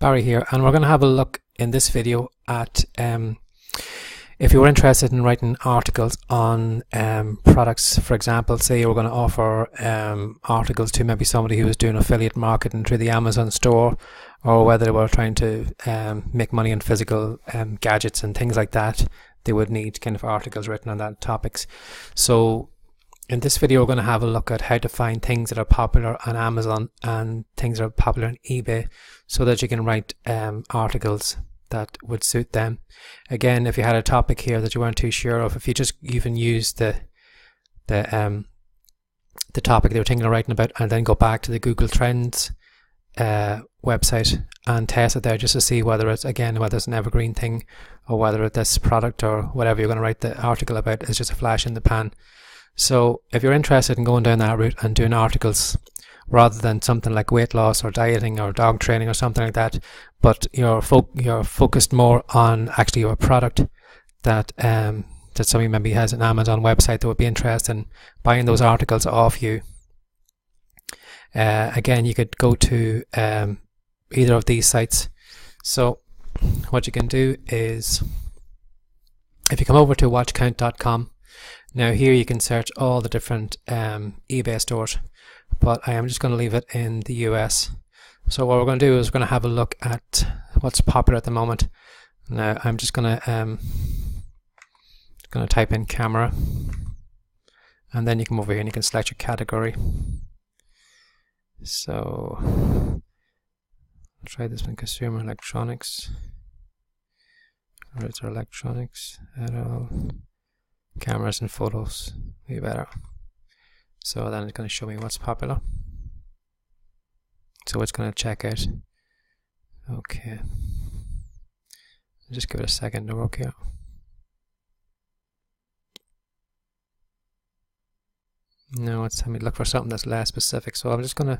Barry here, and we're going to have a look in this video at if you were interested in writing articles on products. For example, say you were going to offer articles to maybe somebody who was doing affiliate marketing through the Amazon store, or whether they were trying to make money on physical gadgets and things like that, they would need kind of articles written on that topics. So in this video we're going to have a look at how to find things that are popular on Amazon and things that are popular on eBay, so that you can write articles that would suit them. Again, if you had a topic here that you weren't too sure of, if you just even use the topic they were thinking of writing about, and then go back to the Google Trends website and test it there just to see whether it's an evergreen thing, or whether this product or whatever you're going to write the article about is just a flash in the pan. So if you're interested in going down that route and doing articles rather than something like weight loss or dieting or dog training or something like that, but you're focused more on actually your product that somebody maybe has an Amazon website that would be interested in buying those articles off you, again, you could go to either of these sites. So what you can do is, if you come over to watchcount.com, now here you can search all the different eBay stores, but I am just going to leave it in the US. So what we're going to do is we're going to have a look at what's popular at the moment. Now I'm just going to type in camera, and then you come over here and you can select your category. So I'll try this one, consumer electronics, or electronics at all. Cameras and photos, way better. So then it's going to show me what's popular. So it's going to check out. Okay, just give it a second to work here. Now it's telling me to look for something that's less specific. So I'm going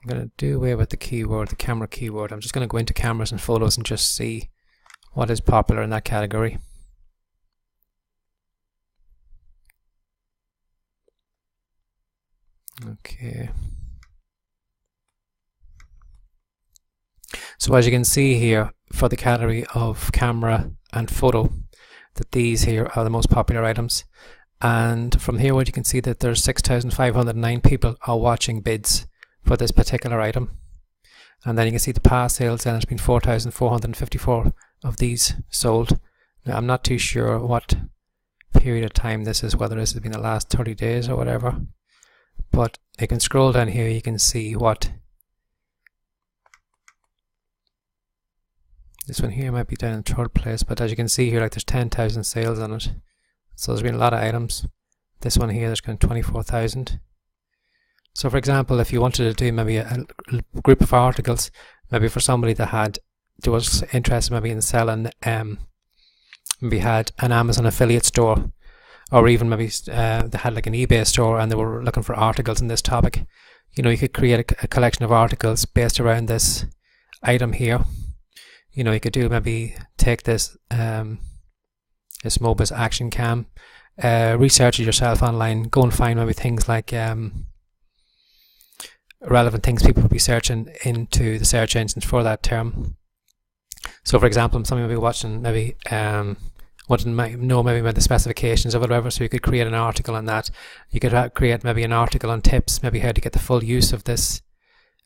to do away with the keyword, the camera keyword. I'm just going to go into cameras and photos and just see what is popular in that category. Okay, so as you can see here, for the category of camera and photo, that these here are the most popular items. And from here, what you can see that there's 6,509 people are watching bids for this particular item. And then you can see the past sales, and there's been 4,454 of these sold. Now I'm not too sure what period of time this is, whether this has been the last 30 days or whatever. But you can scroll down here, you can see what this one here might be down in third place, but as you can see here, like, there's 10,000 sales on it. So there's been a lot of items. This one here, there's kind of 24,000. So for example, if you wanted to do maybe a group of articles, maybe for somebody that was interested maybe in selling, maybe had an Amazon affiliate store, or even maybe they had like an eBay store and they were looking for articles in this topic, you could create a collection of articles based around this item here. You could do, maybe take this Mobis Action Cam, research it yourself online, go and find maybe things like relevant things people would be searching into the search engines for that term. So for example, somebody may be watching, maybe wouldn't know maybe about the specifications of it or whatever, so you could create an article on that. You could create maybe an article on tips, maybe how to get the full use of this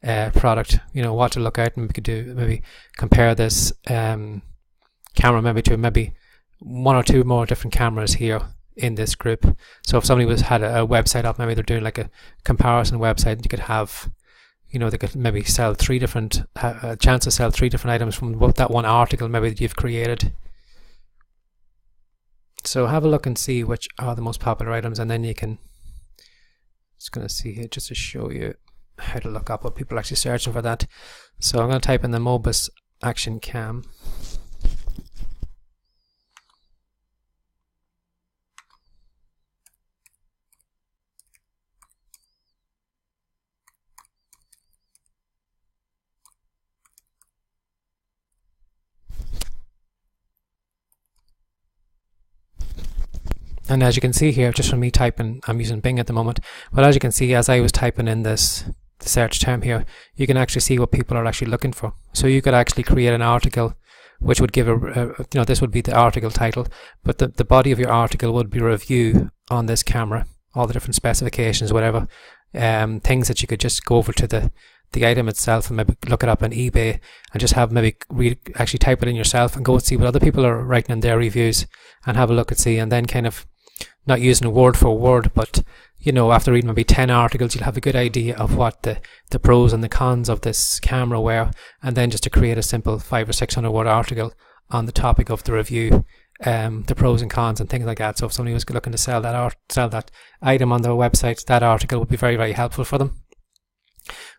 product, what to look out, and we could do maybe compare this camera maybe to maybe one or two more different cameras here in this group. So if somebody had a website up, maybe they're doing like a comparison website, you could have, they could maybe sell a chance to sell 3 different items from that one article maybe that you've created. So have a look and see which are the most popular items, and then you can, just going to see here just to show you how to look up what people are actually searching for that. So I'm going to type in the Mobis Action Cam. And as you can see here, just from me typing, I'm using Bing at the moment, but as you can see, as I was typing in this search term here, you can actually see what people are actually looking for. So you could actually create an article which would give this would be the article title, but the body of your article would be review on this camera, all the different specifications, whatever, things that you could just go over to the item itself and maybe look it up on eBay and just have maybe actually type it in yourself and go and see what other people are writing in their reviews and have a look and see, and then kind of not using word for word, but after reading maybe 10 articles, you'll have a good idea of what the pros and the cons of this camera were, and then just to create a simple 500 or 600 word article on the topic of the review, the pros and cons and things like that. So if somebody was looking to sell that item on their website, that article would be very, very helpful for them.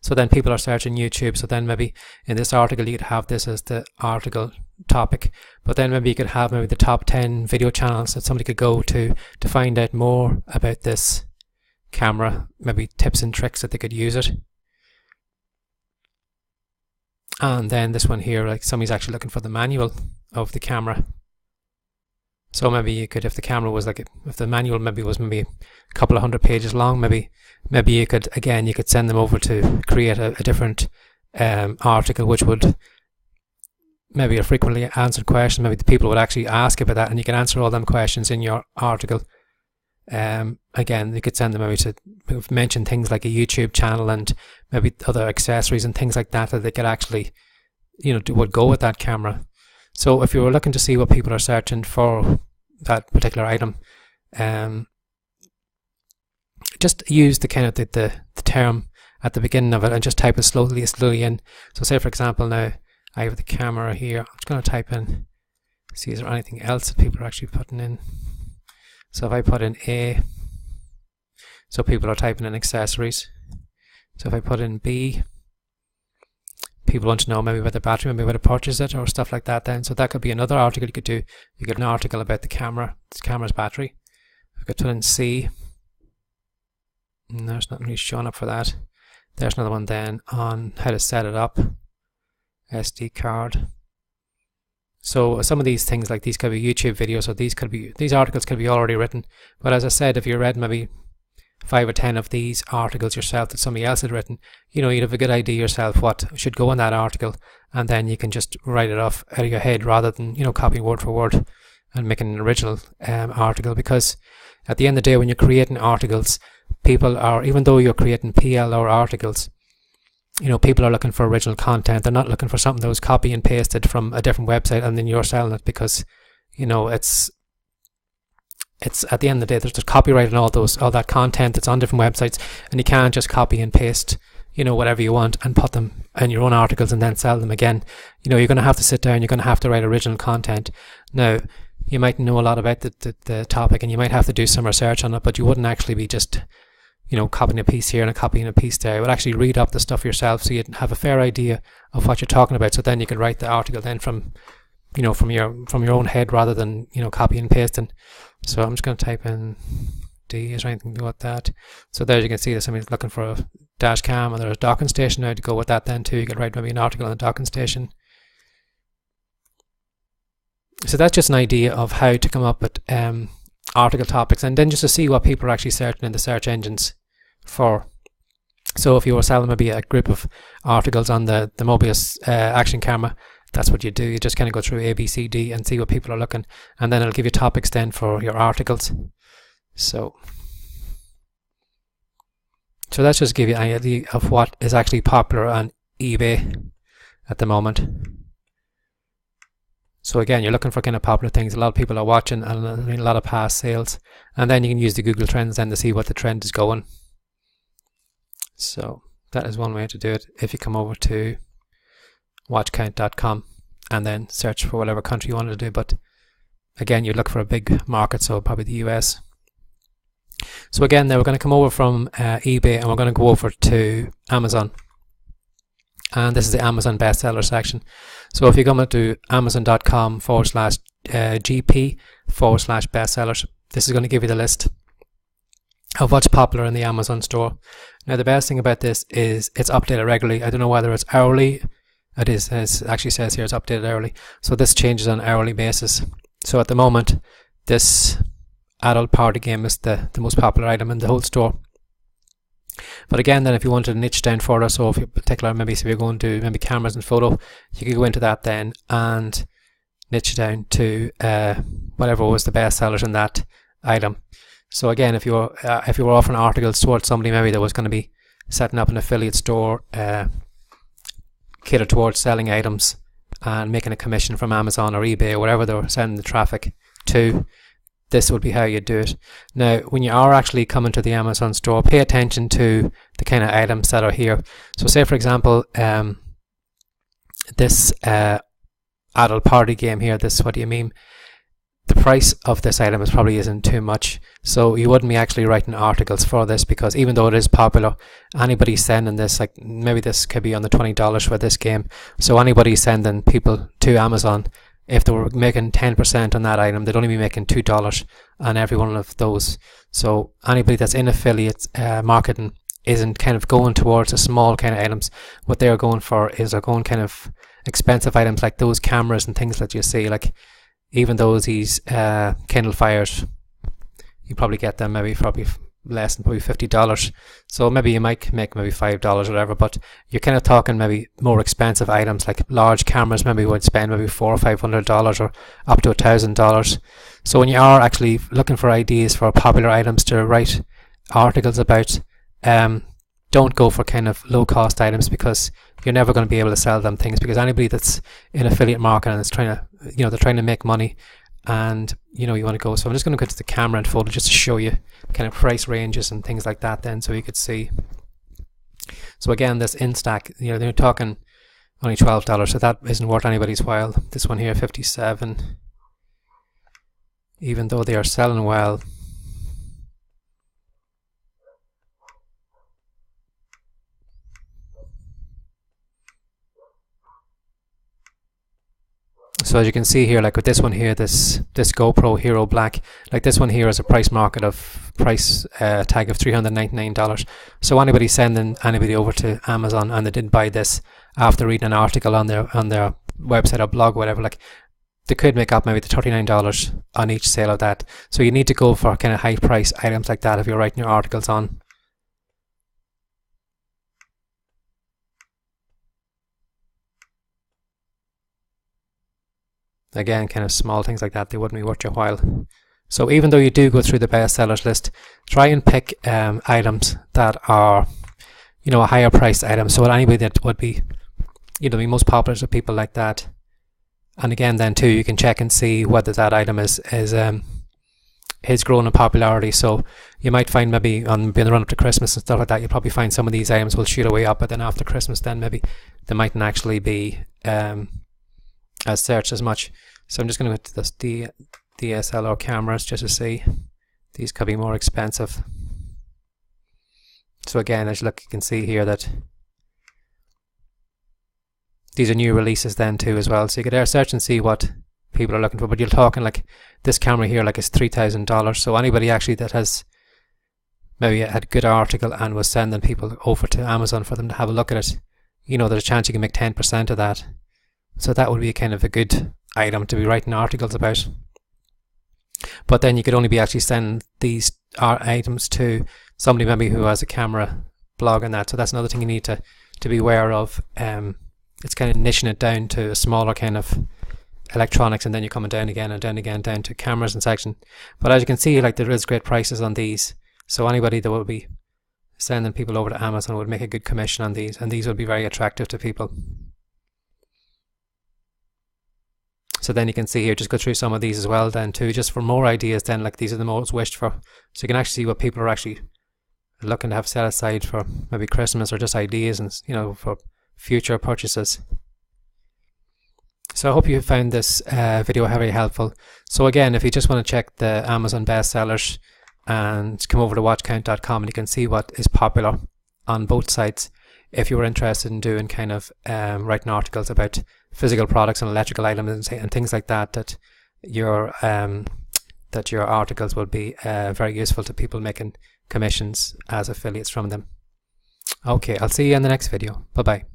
So then people are searching YouTube, so then maybe in this article you could have this as the article topic, but then maybe you could have maybe the top 10 video channels that somebody could go to find out more about this camera, maybe tips and tricks that they could use it. And then this one here, like somebody's actually looking for the manual of the camera. So maybe you could, if the camera was if the manual maybe was a couple of 100 pages long, maybe you could, again, you could send them over to create a different article, which would maybe a frequently answered question. Maybe the people would actually ask about that, and you can answer all them questions in your article. Again, you could send them maybe to mention things like a YouTube channel and maybe other accessories and things like that they could actually, would go with that camera. So if you were looking to see what people are searching for that particular item, just use the kind of the term at the beginning of it and just type it slowly in. So say for example, now I have the camera here. I'm just going to type in, see is there anything else that people are actually putting in. So if I put in A, so people are typing in accessories. So if I put in B, people want to know maybe about the battery, maybe where to purchase it or stuff like that then. So that could be another article you could do. You get an article about the camera, this camera's battery. I could put in C. There's nothing really showing up for that. There's another one then on how to set it up. SD card. So some of these things, like these could be YouTube videos, or these articles could be already written. But as I said, if you read maybe 5 or 10 of these articles yourself that somebody else had written, you'd have a good idea yourself what should go in that article, and then you can just write it off out of your head rather than copying word for word and making an original article. Because at the end of the day, when you're creating articles, people are, even though you're creating PL or articles, people are looking for original content. They're not looking for something that was copy and pasted from a different website and then you're selling it, because it's at the end of the day, there's copyright and all that content that's on different websites, and you can't just copy and paste whatever you want and put them in your own articles and then sell them again. You're going to have to sit down, you're going to have to write original content. Now you might know a lot about the topic and you might have to do some research on it, but you wouldn't actually be just copying a piece here and copying a piece there. You would actually read up the stuff yourself so you'd have a fair idea of what you're talking about, so then you could write the article then from your own head rather than copying and pasting. So I'm just going to type in D. Is there anything to do with that? So there you can see that somebody's looking for a dash cam, and there's a docking station now to go with that then too. You could write maybe an article on the docking station. So that's just an idea of how to come up with article topics, and then just to see what people are actually searching in the search engines for. So if you were selling maybe a group of articles on the Mobius action camera, that's what you do. You just kind of go through A, B, C, D and see what people are looking, and then it'll give you topics then for your articles. So that's just give you an idea of what is actually popular on eBay at the moment. So again, you're looking for kind of popular things. A lot of people are watching, and a lot of past sales, and then you can use the Google Trends then to see what the trend is going. So that is one way to do it. If you come over to watchcount.com and then search for whatever country you wanted to do, but again, you'd look for a big market, so probably the US. So again, now we're going to come over from eBay and we're going to go over to Amazon, and this is the Amazon bestseller section. So if you come to amazon.com/GP/bestsellers, this is going to give you the list of what's popular in the Amazon store. Now the best thing about this is it's updated regularly. I don't know whether it's hourly. It is, as it actually says here, it's updated hourly. So this changes on an hourly basis. So at the moment, this adult party game is the most popular item in the whole store. But again, then if you wanted to niche down further, so if you're particular, maybe if you're going to maybe cameras and photo, you could go into that then and niche down to whatever was the best sellers in that item. So again, if you were offering articles towards somebody maybe that was going to be setting up an affiliate store catered towards selling items and making a commission from Amazon or eBay or wherever they were sending the traffic to, this would be how you do it. Now, when you are actually coming to the Amazon store, pay attention to the kind of items that are here. So say for example, this adult party game here, this What Do You Meme, the price of this item probably isn't too much, so you wouldn't be actually writing articles for this, because even though it is popular, anybody sending this, like maybe this could be on the $20 for this game, so anybody sending people to Amazon, if they were making 10% on that item, they'd only be making $2 on every one of those. So anybody that's in affiliate marketing isn't kind of going towards the small kind of items. What they're going for is they're going kind of expensive items like those cameras and things that you see, like even these Kindle Fires, you probably get them maybe less than probably $50. So maybe you might make maybe $5 or whatever, but you're kind of talking maybe more expensive items like large cameras. Maybe you would spend maybe $400 or $500 or up to $1,000. So when you are actually looking for ideas for popular items to write articles about, don't go for kind of low cost items, because you're never going to be able to sell them things, because anybody that's in affiliate marketing is trying to, they're trying to make money, and you want to go. So I'm just going to go to the camera and photo just to show you kind of price ranges and things like that then, so you could see. So again, this Instax, they're talking only $12, so that isn't worth anybody's while. This one here, $57, even though they are selling well. So as you can see here, like with this one here, this GoPro Hero Black, like this one here is a price tag of $399. So anybody sending anybody over to Amazon and they didn't buy this after reading an article on their website or blog or whatever, like they could make up maybe the $39 on each sale of that. So you need to go for kind of high price items like that if you're writing your articles on. Again, kind of small things like that, they wouldn't be worth your while. So even though you do go through the bestsellers list, try and pick items that are, a higher priced item. So anybody that would be, the most popular to people like that. And again, then too, you can check and see whether that item is growing in popularity. So you might find maybe on the run up to Christmas and stuff like that, you'll probably find some of these items will shoot away up, but then after Christmas, then maybe they mightn't actually be as searched as much. So I'm just going to go to this DSLR cameras just to see. These could be more expensive. So again, as you look, you can see here that these are new releases then too as well. So you could search and see what people are looking for. But you're talking like this camera here, like it's $3,000. So anybody actually that has maybe had a good article and was sending people over to Amazon for them to have a look at it, there's a chance you can make 10% of that. So that would be kind of a good item to be writing articles about. But then you could only be actually sending these items to somebody maybe who has a camera blog and that. So that's another thing you need to be aware of. It's kind of niching it down to a smaller kind of electronics, and then you're coming down again and down again down to cameras and section. But as you can see, like there is great prices on these. So anybody that will be sending people over to Amazon would make a good commission on these, and these would be very attractive to people. So then you can see here, just go through some of these as well then too, just for more ideas then, like these are the most wished for. So you can actually see what people are actually looking to have set aside for maybe Christmas, or just ideas and for future purchases. So I hope you found this video very helpful. So again, if you just want to check the Amazon bestsellers, and come over to watchcount.com and you can see what is popular on both sites. If you were interested in doing kind of writing articles about physical products and electrical items and things like that, that your articles will be very useful to people making commissions as affiliates from them. Okay, I'll see you in the next video. Bye bye.